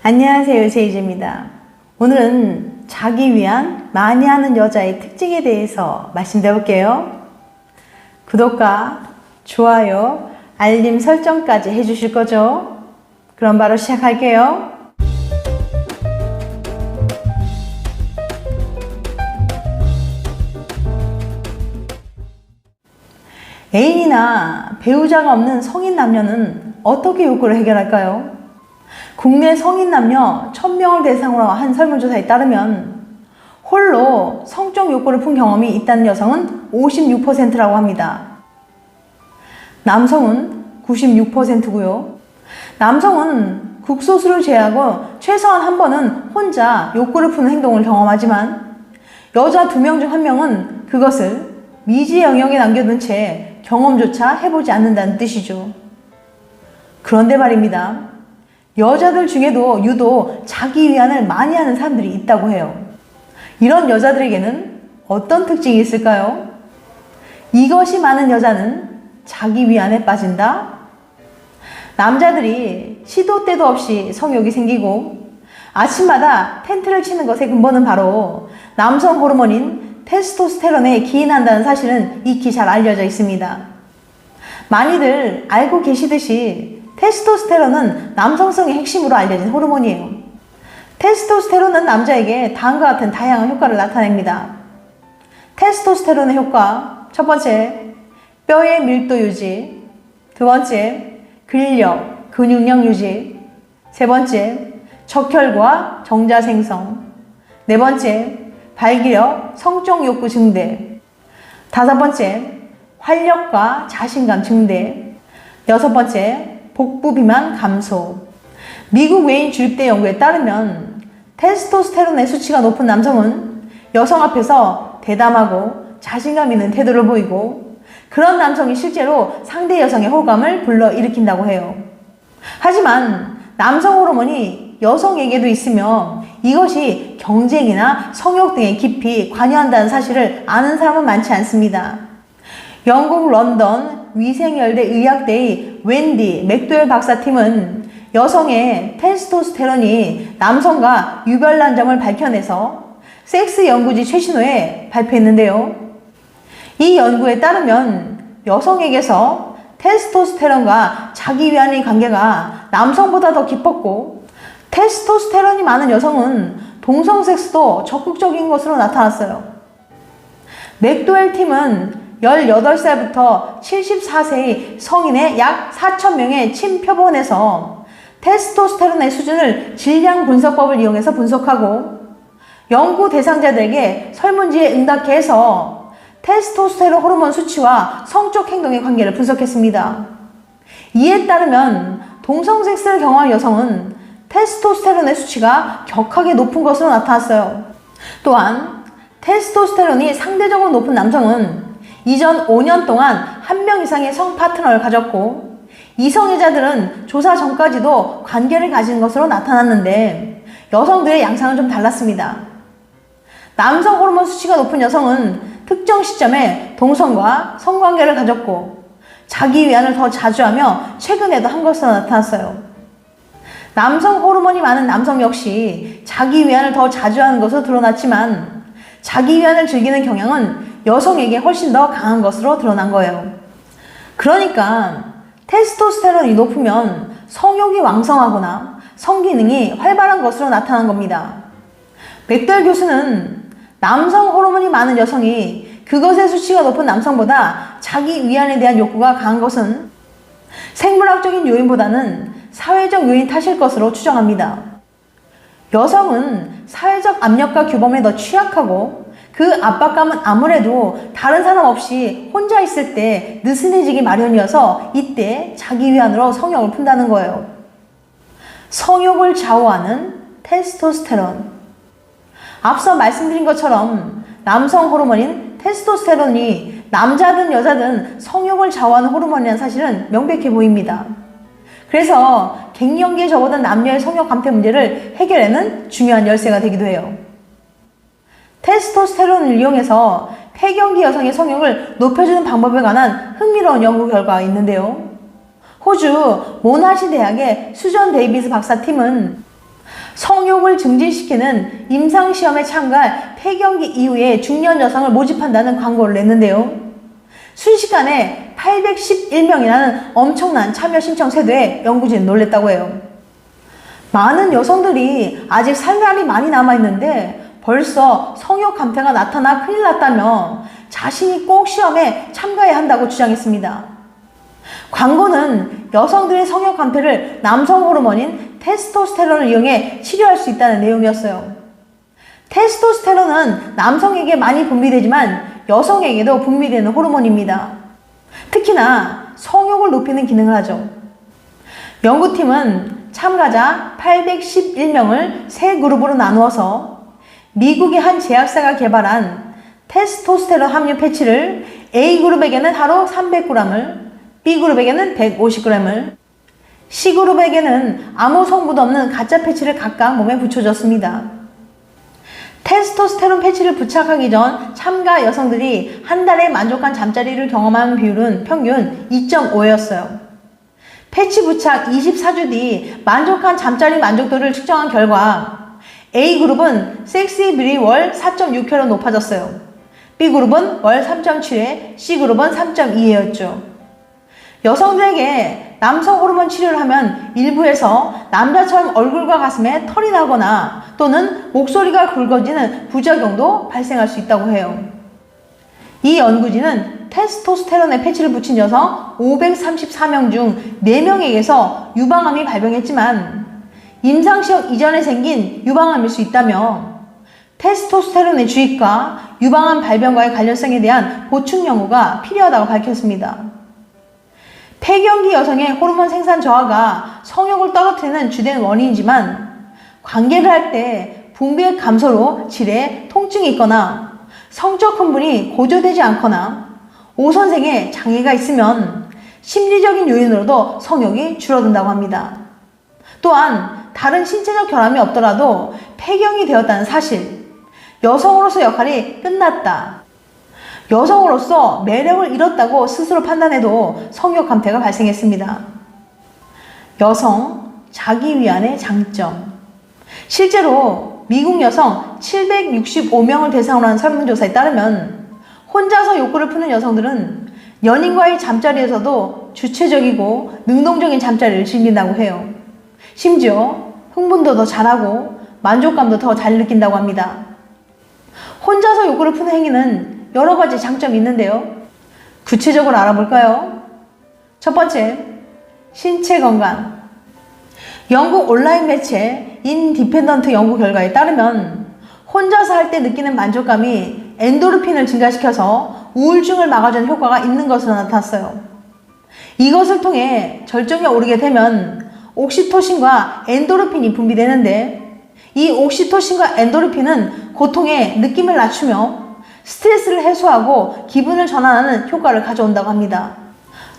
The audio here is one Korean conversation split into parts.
안녕하세요, 제이지입니다. 오늘은 자기 위안 많이 하는 여자의 특징에 대해서 말씀드려 볼게요. 구독과 좋아요, 알림 설정까지 해주실 거죠? 그럼 바로 시작할게요. 애인이나 배우자가 없는 성인 남녀는 어떻게 욕구를 해결할까요? 국내 성인 남녀 1000명을 대상으로 한 설문조사에 따르면 홀로 성적 욕구를 푼 경험이 있다는 여성은 56%라고 합니다. 남성은 96%고요. 남성은 극소수를 제외하고 최소한 한 번은 혼자 욕구를 푸는 행동을 경험하지만 여자 2명 중 1명은 그것을 미지 영역에 남겨둔 채 경험조차 해보지 않는다는 뜻이죠. 그런데 말입니다. 여자들 중에도 유독 자기 위안을 많이 하는 사람들이 있다고 해요. 이런 여자들에게는 어떤 특징이 있을까요? 이것이 많은 여자는 자기 위안에 빠진다? 남자들이 시도 때도 없이 성욕이 생기고 아침마다 텐트를 치는 것의 근본은 바로 남성 호르몬인 테스토스테론에 기인한다는 사실은 익히 잘 알려져 있습니다. 많이들 알고 계시듯이 테스토스테론은 남성성의 핵심으로 알려진 호르몬이에요. 테스토스테론은 남자에게 다음과 같은 다양한 효과를 나타냅니다. 테스토스테론의 효과, 첫 번째, 뼈의 밀도 유지, 두 번째, 근력, 근육량 유지, 세 번째, 적혈과 정자 생성, 네 번째, 발기력, 성적 욕구 증대, 다섯 번째, 활력과 자신감 증대, 여섯 번째, 복부 비만 감소. 미국 외인 주입대 연구에 따르면 테스토스테론의 수치가 높은 남성은 여성 앞에서 대담하고 자신감 있는 태도를 보이고 그런 남성이 실제로 상대 여성의 호감을 불러일으킨다고 해요. 하지만 남성 호르몬이 여성에게도 있으며 이것이 경쟁이나 성욕 등에 깊이 관여한다는 사실을 아는 사람은 많지 않습니다. 영국 런던 위생열대 의학대의 웬디 맥도웰 박사팀은 여성의 테스토스테론이 남성과 유별난 점을 밝혀내서 섹스 연구지 최신호에 발표했는데요. 이 연구에 따르면 여성에게서 테스토스테론과 자기 위안의 관계가 남성보다 더 깊었고 테스토스테론이 많은 여성은 동성 섹스도 적극적인 것으로 나타났어요. 맥도웰 팀은 18살부터 74세의 성인의 약 4,000명의 침표본에서 테스토스테론의 수준을 질량 분석법을 이용해서 분석하고 연구 대상자들에게 설문지에 응답케 해서 테스토스테론 호르몬 수치와 성적 행동의 관계를 분석했습니다. 이에 따르면 동성 섹스를 경험한 여성은 테스토스테론의 수치가 격하게 높은 것으로 나타났어요. 또한 테스토스테론이 상대적으로 높은 남성은 이전 5년 동안 1명 이상의 성 파트너를 가졌고 이성애자들은 조사 전까지도 관계를 가진 것으로 나타났는데 여성들의 양상은 좀 달랐습니다. 남성 호르몬 수치가 높은 여성은 특정 시점에 동성과 성관계를 가졌고 자기 위안을 더 자주 하며 최근에도 한 것으로 나타났어요. 남성 호르몬이 많은 남성 역시 자기 위안을 더 자주 하는 것으로 드러났지만 자기 위안을 즐기는 경향은 여성에게 훨씬 더 강한 것으로 드러난 거예요. 그러니까 테스토스테론이 높으면 성욕이 왕성하거나 성기능이 활발한 것으로 나타난 겁니다. 맥도웰 교수는 남성 호르몬이 많은 여성이 그것의 수치가 높은 남성보다 자기 위안에 대한 욕구가 강한 것은 생물학적인 요인보다는 사회적 요인 탓일 것으로 추정합니다. 여성은 사회적 압력과 규범에 더 취약하고 그 압박감은 아무래도 다른 사람 없이 혼자 있을 때 느슨해지기 마련이어서 이때 자기 위안으로 성욕을 푼다는 거예요. 성욕을 좌우하는 테스토스테론. 앞서 말씀드린 것처럼 남성 호르몬인 테스토스테론이 남자든 여자든 성욕을 좌우하는 호르몬이라는 사실은 명백해 보입니다. 그래서 갱년기에 접어든 남녀의 성욕 감퇴 문제를 해결하는 중요한 열쇠가 되기도 해요. 테스토스테론을 이용해서 폐경기 여성의 성욕을 높여주는 방법에 관한 흥미로운 연구 결과가 있는데요. 호주 모나시 대학의 수전 데이비스 박사팀은 성욕을 증진시키는 임상시험에 참가할 폐경기 이후에 중년 여성을 모집한다는 광고를 냈는데요. 순식간에 811명이라는 엄청난 참여 신청 세도에 연구진은 놀랬다고 해요. 많은 여성들이 아직 살 날이 많이 남아있는데 벌써 성욕 감퇴가 나타나 큰일 났다며 자신이 꼭 시험에 참가해야 한다고 주장했습니다. 광고는 여성들의 성욕 감퇴를 남성 호르몬인 테스토스테론을 이용해 치료할 수 있다는 내용이었어요. 테스토스테론은 남성에게 많이 분비되지만 여성에게도 분비되는 호르몬입니다. 특히나 성욕을 높이는 기능을 하죠. 연구팀은 참가자 811명을 세 그룹으로 나누어서 미국의 한 제약사가 개발한 테스토스테론 함유 패치를 A그룹에게는 하루 300g을, B그룹에게는 150g을, C그룹에게는 아무 성분도 없는 가짜 패치를 각각 몸에 붙여줬습니다. 테스토스테론 패치를 부착하기 전 참가 여성들이 한 달에 만족한 잠자리를 경험한 비율은 평균 2.5였어요. 패치 부착 24주 뒤 만족한 잠자리 만족도를 측정한 결과 A그룹은 섹시빌이 월 4.6회로 높아졌어요. B그룹은 월 3.7회, C그룹은 3.2회였죠. 여성들에게 남성 호르몬 치료를 하면 일부에서 남자처럼 얼굴과 가슴에 털이 나거나 또는 목소리가 굵어지는 부작용도 발생할 수 있다고 해요. 이 연구진은 테스토스테론에 패치를 붙인 여성 534명 중 4명에게서 유방암이 발병했지만 임상시험 이전에 생긴 유방암일 수 있다며 테스토스테론의 주입과 유방암 발병과의 관련성에 대한 보충 연구가 필요하다고 밝혔습니다. 폐경기 여성의 호르몬 생산 저하가 성욕을 떨어뜨리는 주된 원인이지만 관계를 할 때 분비의 감소로 질에 통증이 있거나 성적 흥분이 고조되지 않거나 오선생에 장애가 있으면 심리적인 요인으로도 성욕이 줄어든다고 합니다. 또한 다른 신체적 결함이 없더라도 폐경이 되었다는 사실, 여성으로서 역할이 끝났다, 여성으로서 매력을 잃었다고 스스로 판단해도 성욕 감퇴가 발생했습니다. 여성 자기 위안의 장점. 실제로 미국 여성 765명을 대상으로 한 설문조사에 따르면 혼자서 욕구를 푸는 여성들은 연인과의 잠자리에서도 주체적이고 능동적인 잠자리를 즐긴다고 해요. 심지어 흥분도 더 잘하고 만족감도 더 잘 느낀다고 합니다. 혼자서 욕구를 푸는 행위는 여러 가지 장점이 있는데요. 구체적으로 알아볼까요? 첫 번째, 신체 건강. 영국 온라인 매체 인디펜던트 연구 결과에 따르면 혼자서 할 때 느끼는 만족감이 엔도르핀을 증가시켜서 우울증을 막아주는 효과가 있는 것으로 나타났어요. 이것을 통해 절정에 오르게 되면 옥시토신과 엔도르핀이 분비되는데 이 옥시토신과 엔도르핀은 고통의 느낌을 낮추며 스트레스를 해소하고 기분을 전환하는 효과를 가져온다고 합니다.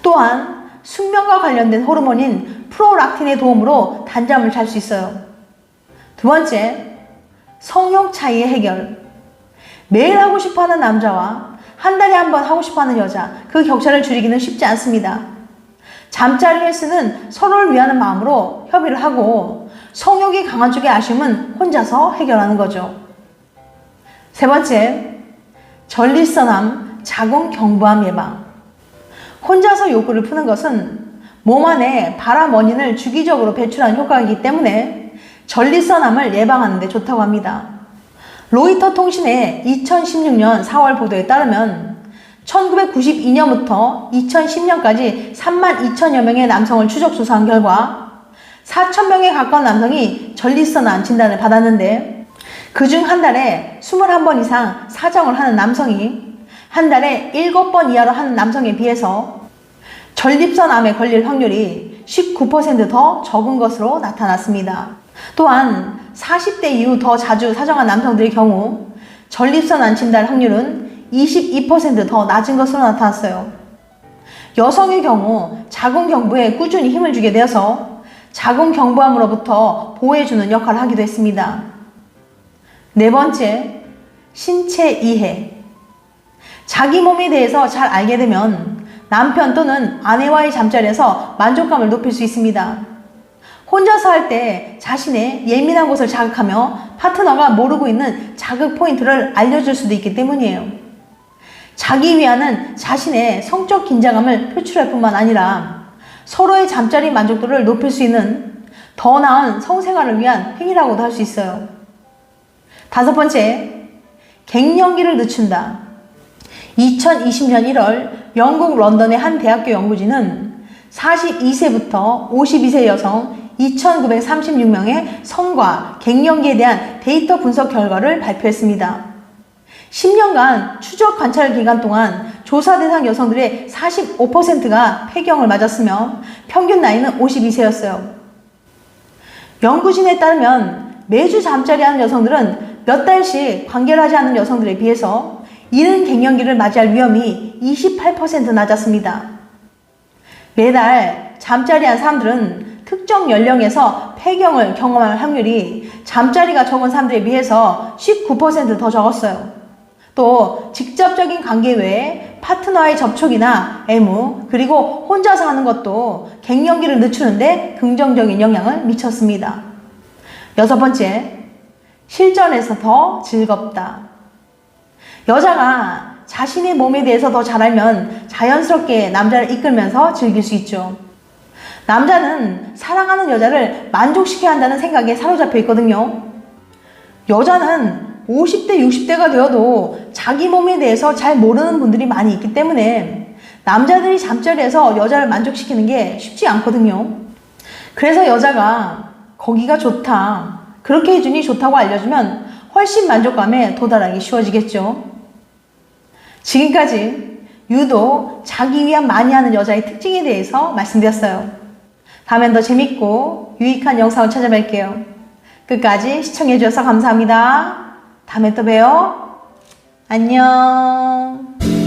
또한 숙면과 관련된 호르몬인 프로락틴의 도움으로 단잠을 잘 수 있어요. 두 번째, 성욕 차이의 해결. 매일 하고 싶어하는 남자와 한 달에 한 번 하고 싶어하는 여자, 그 격차를 줄이기는 쉽지 않습니다. 잠자리를 쓰는 서로를 위하는 마음으로 협의를 하고 성욕이 강한 쪽의 아쉬움은 혼자서 해결하는 거죠. 세 번째, 전립선암, 자궁경부암 예방. 혼자서 욕구를 푸는 것은 몸 안에 발암 원인을 주기적으로 배출하는 효과이기 때문에 전립선암을 예방하는 데 좋다고 합니다. 로이터 통신의 2016년 4월 보도에 따르면 1992년부터 2010년까지 32,000여 명의 남성을 추적 조사한 결과 4,000명에 가까운 남성이 전립선암 진단을 받았는데 그중 한 달에 21번 이상 사정을 하는 남성이 한 달에 7번 이하로 하는 남성에 비해서 전립선암에 걸릴 확률이 19% 더 적은 것으로 나타났습니다. 또한 40대 이후 더 자주 사정한 남성들의 경우 전립선암 진단 확률은 22% 더 낮은 것으로 나타났어요. 여성의 경우 자궁경부에 꾸준히 힘을 주게 되어서 자궁경부암으로부터 보호해주는 역할을 하기도 했습니다. 네 번째, 신체 이해. 자기 몸에 대해서 잘 알게 되면 남편 또는 아내와의 잠자리에서 만족감을 높일 수 있습니다. 혼자서 할 때 자신의 예민한 곳을 자극하며 파트너가 모르고 있는 자극 포인트를 알려줄 수도 있기 때문이에요. 자기 위안은 자신의 성적 긴장감을 표출할 뿐만 아니라 서로의 잠자리 만족도를 높일 수 있는 더 나은 성생활을 위한 행위라고도 할 수 있어요. 5번째, 갱년기를 늦춘다. 2020년 1월 영국 런던의 한 대학교 연구진은 42세부터 52세 여성 2,936명의 성과 갱년기에 대한 데이터 분석 결과를 발표했습니다. 10년간 추적 관찰 기간 동안 조사 대상 여성들의 45%가 폐경을 맞았으며 평균 나이는 52세였어요. 연구진에 따르면 매주 잠자리하는 여성들은 몇 달씩 관계를 하지 않는 여성들에 비해서 이른 갱년기를 맞이할 위험이 28% 낮았습니다. 매달 잠자리한 사람들은 특정 연령에서 폐경을 경험할 확률이 잠자리가 적은 사람들에 비해서 19% 더 적었어요. 또 직접적인 관계 외에 파트너와의 접촉이나 애무, 그리고 혼자서 하는 것도 갱년기를 늦추는데 긍정적인 영향을 미쳤습니다. 6번째, 실전에서 더 즐겁다. 여자가 자신의 몸에 대해서 더 잘 알면 자연스럽게 남자를 이끌면서 즐길 수 있죠. 남자는 사랑하는 여자를 만족시켜야 한다는 생각에 사로잡혀 있거든요. 여자는 50대, 60대가 되어도 자기 몸에 대해서 잘 모르는 분들이 많이 있기 때문에 남자들이 잠자리에서 여자를 만족시키는 게 쉽지 않거든요. 그래서 여자가 거기가 좋다, 그렇게 해주니 좋다고 알려주면 훨씬 만족감에 도달하기 쉬워지겠죠. 지금까지 유독 자기 위안 많이 하는 여자의 특징에 대해서 말씀드렸어요. 다음엔 더 재밌고 유익한 영상을 찾아뵐게요. 끝까지 시청해주셔서 감사합니다. 다음에 또 봬요. 안녕.